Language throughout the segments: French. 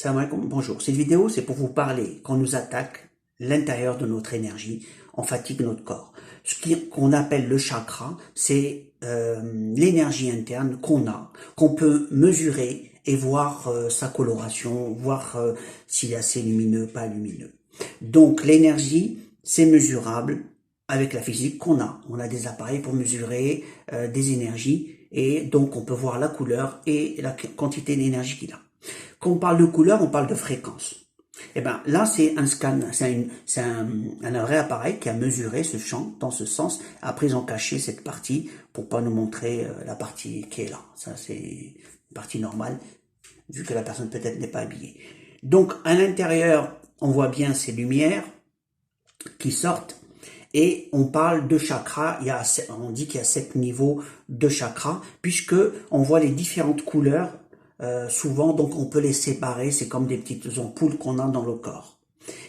Salam alaikum, bonjour. Cette vidéo, c'est pour vous parler quand on nous attaque l'intérieur de notre énergie, on fatigue notre corps. Qu'on appelle le chakra, c'est l'énergie interne qu'on a, qu'on peut mesurer et voir sa coloration, voir s'il est assez lumineux, pas lumineux. Donc l'énergie, c'est mesurable avec la physique qu'on a. On a des appareils pour mesurer des énergies et donc on peut voir la couleur et la quantité d'énergie qu'il a. Quand on parle de couleur, on parle de fréquence. Et ben là, c'est un scan, c'est un vrai appareil qui a mesuré ce champ dans ce sens. Après, ils ont caché cette partie pour pas nous montrer la partie qui est là. Ça, c'est une partie normale, vu que la personne peut-être n'est pas habillée. Donc, à l'intérieur, on voit bien ces lumières qui sortent. Et on parle de chakras, on dit qu'il y a 7 niveaux de chakras, puisque on voit les différentes couleurs. Souvent, donc, on peut les séparer. C'est comme des petites ampoules qu'on a dans le corps.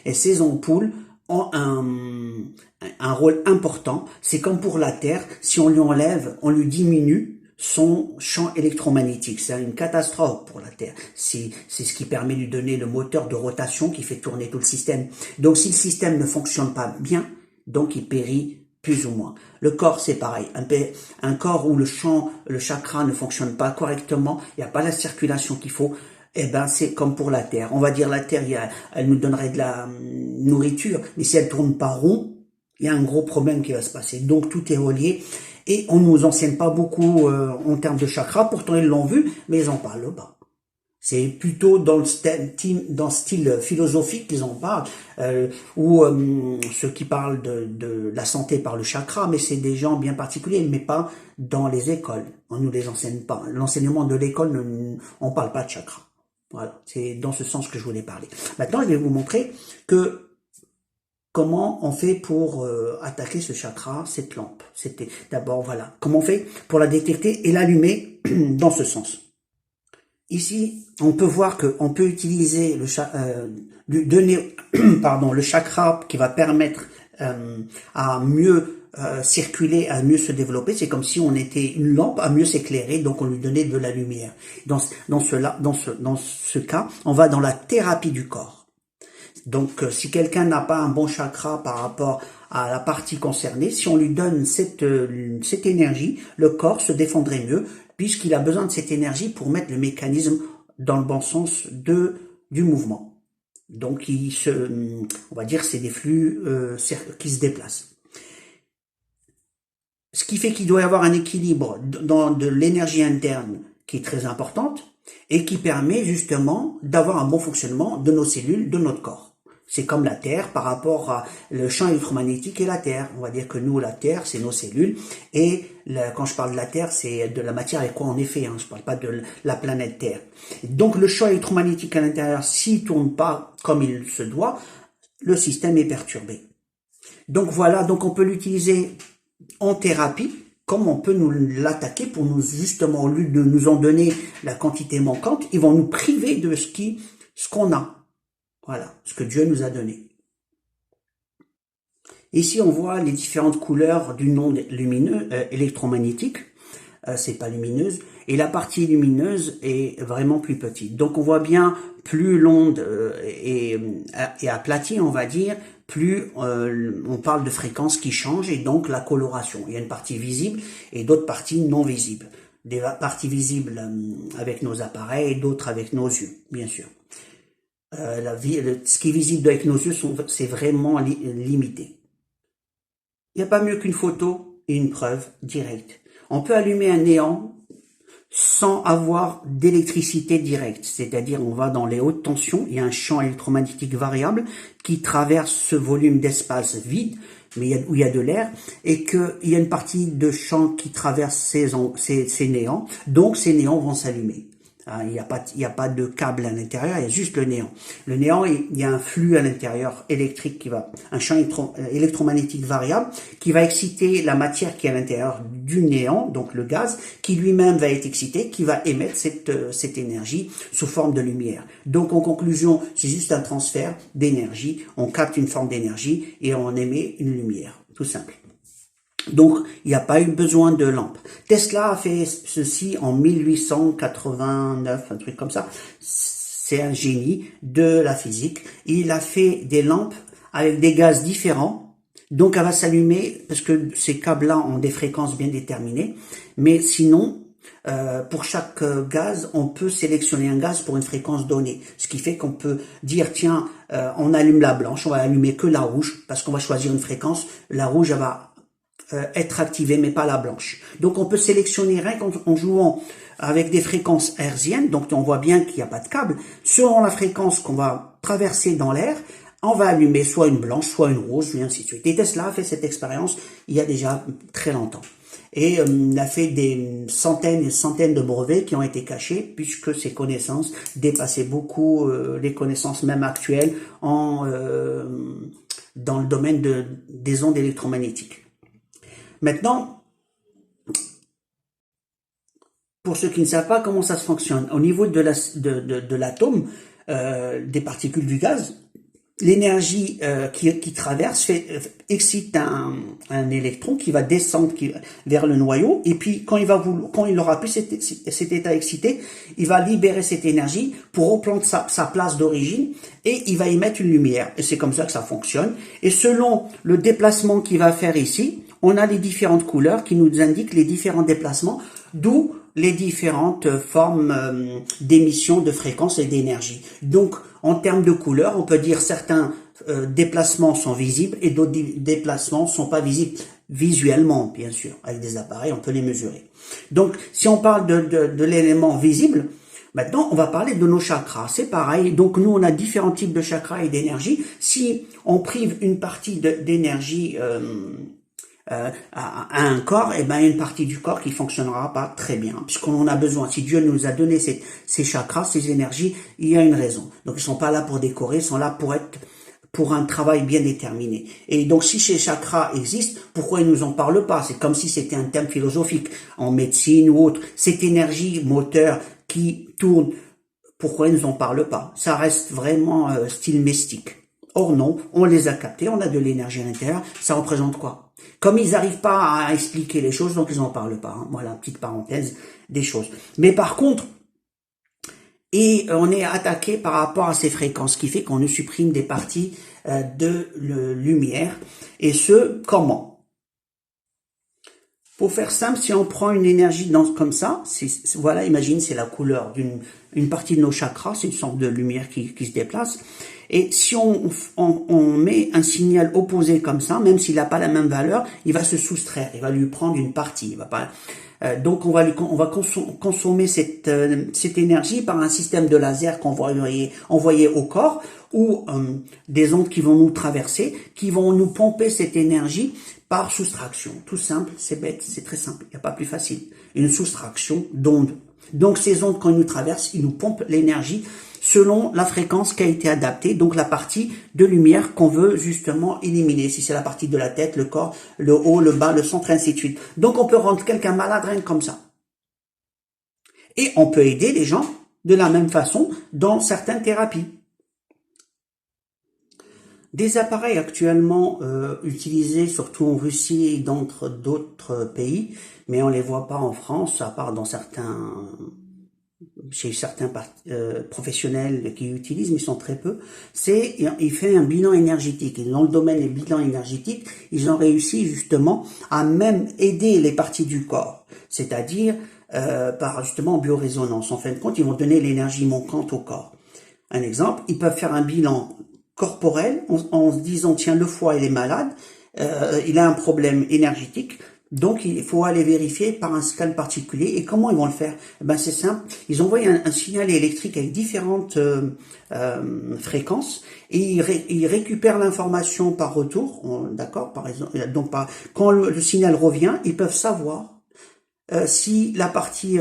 Et ces ampoules ont un rôle important. C'est comme pour la Terre. Si on lui enlève, on lui diminue son champ électromagnétique. C'est une catastrophe pour la Terre. C'est ce qui permet de lui donner le moteur de rotation qui fait tourner tout le système. Donc, si le système ne fonctionne pas bien, donc il périt plus ou moins. Le corps, c'est pareil. Un corps où le chakra ne fonctionne pas correctement, il n'y a pas la circulation qu'il faut, eh ben, c'est comme pour la Terre. On va dire la Terre, elle nous donnerait de la nourriture, mais si elle tourne pas rond, il y a un gros problème qui va se passer. Donc, tout est relié. Et on nous enseigne pas beaucoup en termes de chakra, pourtant ils l'ont vu, mais ils en parlent pas. C'est plutôt dans le style philosophique qu'ils en parlent, ou ceux qui parlent de la santé par le chakra, mais c'est des gens bien particuliers, mais pas dans les écoles. On nous les enseigne pas. L'enseignement de l'école, on parle pas de chakra. Voilà, c'est dans ce sens que je voulais parler. Maintenant, je vais vous montrer que comment on fait pour attaquer ce chakra, cette lampe. C'était d'abord, voilà, comment on fait pour la détecter et l'allumer dans ce sens. Ici, on peut voir qu'on peut utiliser le chakra qui va permettre à mieux circuler, à mieux se développer. C'est comme si on était une lampe à mieux s'éclairer, donc on lui donnait de la lumière. Dans ce cas, on va dans la thérapie du corps. Donc, si quelqu'un n'a pas un bon chakra par rapport à la partie concernée, si on lui donne cette énergie, le corps se défendrait mieux, puisqu'il a besoin de cette énergie pour mettre le mécanisme dans le bon sens du mouvement. Donc, on va dire, c'est des flux qui se déplacent. Ce qui fait qu'il doit y avoir un équilibre de l'énergie interne qui est très importante et qui permet justement d'avoir un bon fonctionnement de nos cellules, de notre corps. C'est comme la Terre par rapport à le champ électromagnétique et la Terre. On va dire que nous, la Terre, c'est nos cellules. Et quand je parle de la Terre, c'est de la matière avec quoi on est fait. Je ne parle pas de la planète Terre. Donc le champ électromagnétique à l'intérieur, s'il ne tourne pas comme il se doit, le système est perturbé. Donc voilà, donc on peut l'utiliser en thérapie, comme on peut nous l'attaquer pour nous, justement, au lieu de nous en donner la quantité manquante, ils vont nous priver de ce qu'on a. Voilà, ce que Dieu nous a donné. Ici, on voit les différentes couleurs d'une onde lumineuse, électromagnétique. C'est pas lumineuse. Et la partie lumineuse est vraiment plus petite. Donc, on voit bien, plus l'onde est aplatie, on va dire, plus on parle de fréquence qui change et donc la coloration. Il y a une partie visible et d'autres parties non visibles. Des parties visibles avec nos appareils et d'autres avec nos yeux, bien sûr. Ce qui est visible avec nos yeux, c'est vraiment limité. Il n'y a pas mieux qu'une photo et une preuve directe. On peut allumer un néant sans avoir d'électricité directe, c'est-à-dire on va dans les hautes tensions, il y a un champ électromagnétique variable qui traverse ce volume d'espace vide, mais où il y a de l'air, et qu'il y a une partie de champ qui traverse ces néants, donc ces néants vont s'allumer. Il n'y a pas de câble à l'intérieur, il y a juste le néant. Le néant, il y a un flux à l'intérieur électrique un champ électromagnétique variable qui va exciter la matière qui est à l'intérieur du néant, donc le gaz, qui lui-même va être excité, qui va émettre cette énergie sous forme de lumière. Donc en conclusion, c'est juste un transfert d'énergie, on capte une forme d'énergie et on émet une lumière, tout simple. Donc, il n'y a pas eu besoin de lampe. Tesla a fait ceci en 1889, un truc comme ça. c'est un génie de la physique. Il a fait des lampes avec des gaz différents. Donc, elle va s'allumer parce que ces câbles-là ont des fréquences bien déterminées. Mais sinon, pour chaque gaz, on peut sélectionner un gaz pour une fréquence donnée. Ce qui fait qu'on peut dire, tiens, on allume la blanche, on va allumer que la rouge parce qu'on va choisir une fréquence. La rouge, elle va être activée, mais pas la blanche. Donc, on peut sélectionner rien en jouant avec des fréquences hertziennes. Donc, on voit bien qu'il n'y a pas de câble. Selon la fréquence qu'on va traverser dans l'air, on va allumer soit une blanche, soit une rose, et ainsi de suite. Et Tesla a fait cette expérience il y a déjà très longtemps. Et il a fait des centaines et centaines de brevets qui ont été cachés puisque ses connaissances dépassaient beaucoup les connaissances même actuelles dans le domaine des ondes électromagnétiques. Maintenant, pour ceux qui ne savent pas comment ça se fonctionne, au niveau de l'atome, des particules du gaz, l'énergie qui traverse excite un électron qui va descendre vers le noyau, et puis quand il aura plus cet état excité, il va libérer cette énergie pour reprendre sa place d'origine et il va émettre une lumière. Et c'est comme ça que ça fonctionne. Et selon le déplacement qu'il va faire ici, on a les différentes couleurs qui nous indiquent les différents déplacements, d'où les différentes formes d'émission de fréquences et d'énergie. Donc, en termes de couleurs, on peut dire certains déplacements sont visibles et d'autres déplacements sont pas visibles visuellement, bien sûr. Avec des appareils, on peut les mesurer. Donc, si on parle de l'élément visible, maintenant, on va parler de nos chakras. C'est pareil. Donc, nous, on a différents types de chakras et d'énergie. Si on prive une partie d'énergie à un corps, et ben une partie du corps qui fonctionnera pas très bien, puisqu'on en a besoin. Si Dieu nous a donné ces chakras, ces énergies, il y a une raison. Donc ils sont pas là pour décorer, ils sont là pour un travail bien déterminé. Et donc si ces chakras existent, pourquoi ils nous en parlent pas? C'est comme si c'était un thème philosophique en médecine ou autre. Cette énergie moteur qui tourne, pourquoi ils nous en parlent pas? Ça reste vraiment style mystique. Or non, on les a captés, on a de l'énergie à l'intérieur. Ça représente quoi? Comme ils n'arrivent pas à expliquer les choses, donc ils n'en parlent pas. Hein. Voilà, petite parenthèse des choses. Mais par contre, on est attaqué par rapport à ces fréquences, ce qui fait qu'on nous supprime des parties de lumière. Et ce, comment? Pour faire simple, si on prend une énergie comme ça, voilà, imagine, c'est la couleur d'une partie de nos chakras, c'est une sorte de lumière qui se déplace. Et si on met un signal opposé comme ça, même s'il n'a pas la même valeur, il va se soustraire, il va lui prendre une partie. Il va pas, donc on va consommer cette énergie par un système de laser qu'on va envoyer au corps, ou des ondes qui vont nous traverser, qui vont nous pomper cette énergie par soustraction. Tout simple, c'est bête, c'est très simple, il n'y a pas plus facile. Une soustraction d'ondes. Donc ces ondes, quand ils nous traversent, ils nous pompent l'énergie selon la fréquence qui a été adaptée, donc la partie de lumière qu'on veut justement éliminer, si c'est la partie de la tête, le corps, le haut, le bas, le centre, ainsi de suite. Donc on peut rendre quelqu'un malade rien que comme ça. Et on peut aider les gens de la même façon dans certaines thérapies. Des appareils actuellement utilisés surtout en Russie et dans d'autres pays, mais on les voit pas en France, à part chez certains professionnels qui utilisent, mais ils sont très peu, il fait un bilan énergétique. Et dans le domaine des bilans énergétiques, ils ont réussi justement à même aider les parties du corps, c'est-à-dire par justement biorésonance. En fin de compte, ils vont donner l'énergie manquante au corps. Un exemple, ils peuvent faire un bilan corporel en se disant, tiens, le foie, il est malade, il a un problème énergétique, donc il faut aller vérifier par un scan particulier. Et comment ils vont le faire? Ben c'est simple, ils envoient un signal électrique avec différentes fréquences, et ils récupèrent l'information par retour, d'accord, par exemple. Donc quand le signal revient, ils peuvent savoir si la partie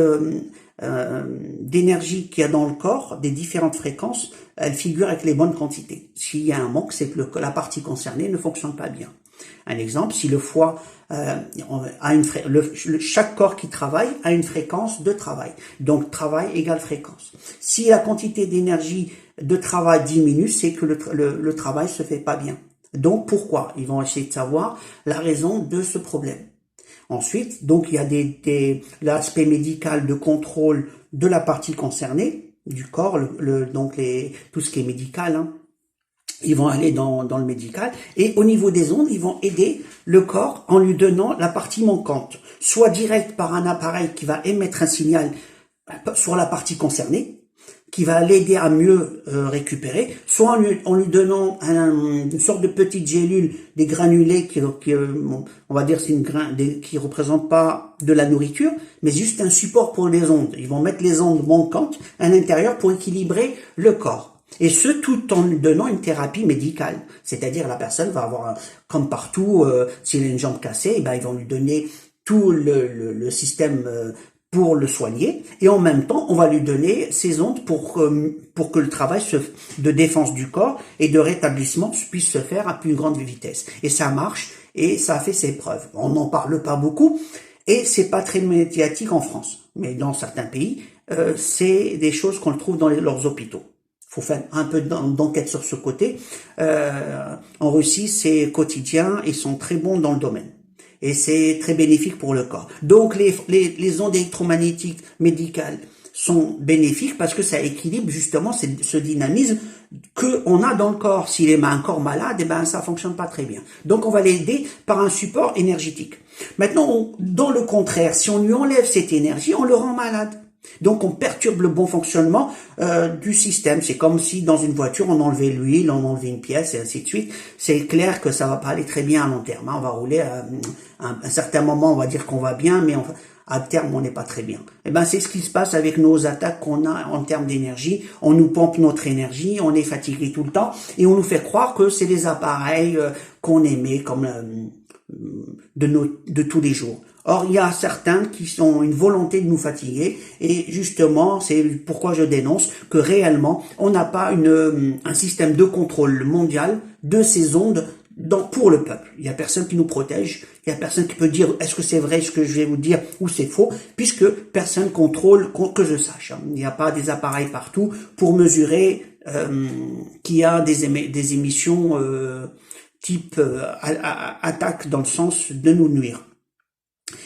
d'énergie qu'il y a dans le corps, des différentes fréquences, elle figure avec les bonnes quantités. S'il y a un manque, c'est que la partie concernée ne fonctionne pas bien. Un exemple, si le foie chaque corps qui travaille a une fréquence de travail. Donc travail égale fréquence. Si la quantité d'énergie de travail diminue, c'est que le travail se fait pas bien. Donc pourquoi? Ils vont essayer de savoir la raison de ce problème. Ensuite, donc il y a l'aspect médical de contrôle de la partie concernée. du corps, donc tout ce qui est médical, hein. Ils vont aller dans le médical et au niveau des ondes, ils vont aider le corps en lui donnant la partie manquante, soit direct par un appareil qui va émettre un signal sur la partie concernée, qui va l'aider à mieux récupérer, soit en lui donnant une sorte de petite gélule, des granulés on va dire c'est qui représentent pas de la nourriture, mais juste un support pour les ondes. Ils vont mettre les ondes manquantes à l'intérieur pour équilibrer le corps. Et ce, tout en lui donnant une thérapie médicale. C'est-à-dire la personne va avoir, comme partout, s'il a une jambe cassée, eh ben, ils vont lui donner tout le système pour le soigner. Et en même temps, on va lui donner ces ondes pour que le travail de défense du corps et de rétablissement puisse se faire à plus grande vitesse. Et ça marche et ça a fait ses preuves. On n'en parle pas beaucoup et c'est pas très médiatique en France. Mais dans certains pays, c'est des choses qu'on trouve dans leurs hôpitaux. Faut faire un peu d'enquête sur ce côté. En Russie, c'est quotidien, ils sont très bons dans le domaine. Et c'est très bénéfique pour le corps. Donc les ondes électromagnétiques médicales sont bénéfiques parce que ça équilibre justement ce dynamisme qu'on a dans le corps. S'il est un corps malade, eh ben ça fonctionne pas très bien. Donc on va l'aider par un support énergétique. Maintenant, dans le contraire, si on lui enlève cette énergie, on le rend malade. Donc on perturbe le bon fonctionnement du système. C'est comme si dans une voiture on enlevait l'huile, on enlevait une pièce et ainsi de suite. C'est clair que ça va pas aller très bien à long terme. On va rouler à un certain moment, on va dire qu'on va bien, mais à terme on n'est pas très bien. Et ben c'est ce qui se passe avec nos attaques qu'on a en termes d'énergie. On nous pompe notre énergie, on est fatigué tout le temps et on nous fait croire que c'est des appareils qu'on émet comme de tous les jours. Or, il y a certains qui ont une volonté de nous fatiguer et justement, c'est pourquoi je dénonce que réellement, on n'a pas un système de contrôle mondial de ces ondes pour le peuple. Il y a personne qui nous protège, il y a personne qui peut dire est-ce que c'est vrai ce que je vais vous dire ou c'est faux, puisque personne contrôle que je sache. Il n'y a pas des appareils partout pour mesurer qu'il y a des émissions type attaque dans le sens de nous nuire.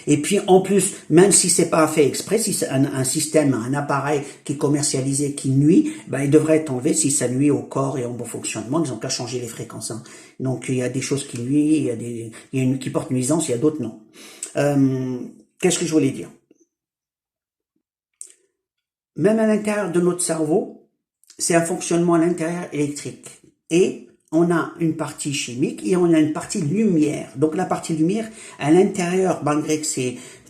Et puis en plus, même si c'est pas fait exprès, si c'est un système, un appareil qui est commercialisé qui nuit, ben il devrait être enlevé si ça nuit au corps et au bon fonctionnement. Ils ont qu'à changer les fréquences. Hein. Donc il y a des choses qui nuisent, il y a une qui portent nuisance, il y a d'autres non. Qu'est-ce que je voulais dire? Même à l'intérieur de notre cerveau, c'est un fonctionnement à l'intérieur électrique. Et on a une partie chimique et on a une partie lumière. Donc la partie lumière, à l'intérieur, malgré que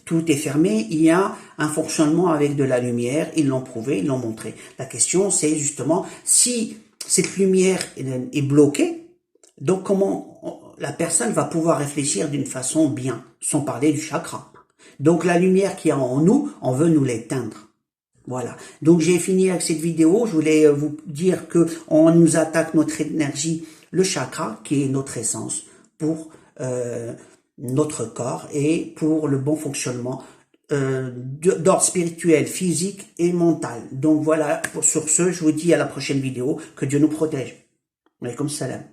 tout est fermé, il y a un fonctionnement avec de la lumière. Ils l'ont prouvé, ils l'ont montré. La question, c'est justement si cette lumière est bloquée, donc comment la personne va pouvoir réfléchir d'une façon bien, sans parler du chakra. Donc la lumière qui est en nous, on veut nous l'éteindre. Voilà. Donc j'ai fini avec cette vidéo. Je voulais vous dire que on nous attaque notre énergie, le chakra, qui est notre essence, pour notre corps et pour le bon fonctionnement d'ordre spirituel, physique et mental. Donc voilà. Sur ce, je vous dis à la prochaine vidéo. Que Dieu nous protège. Alaykoum salam.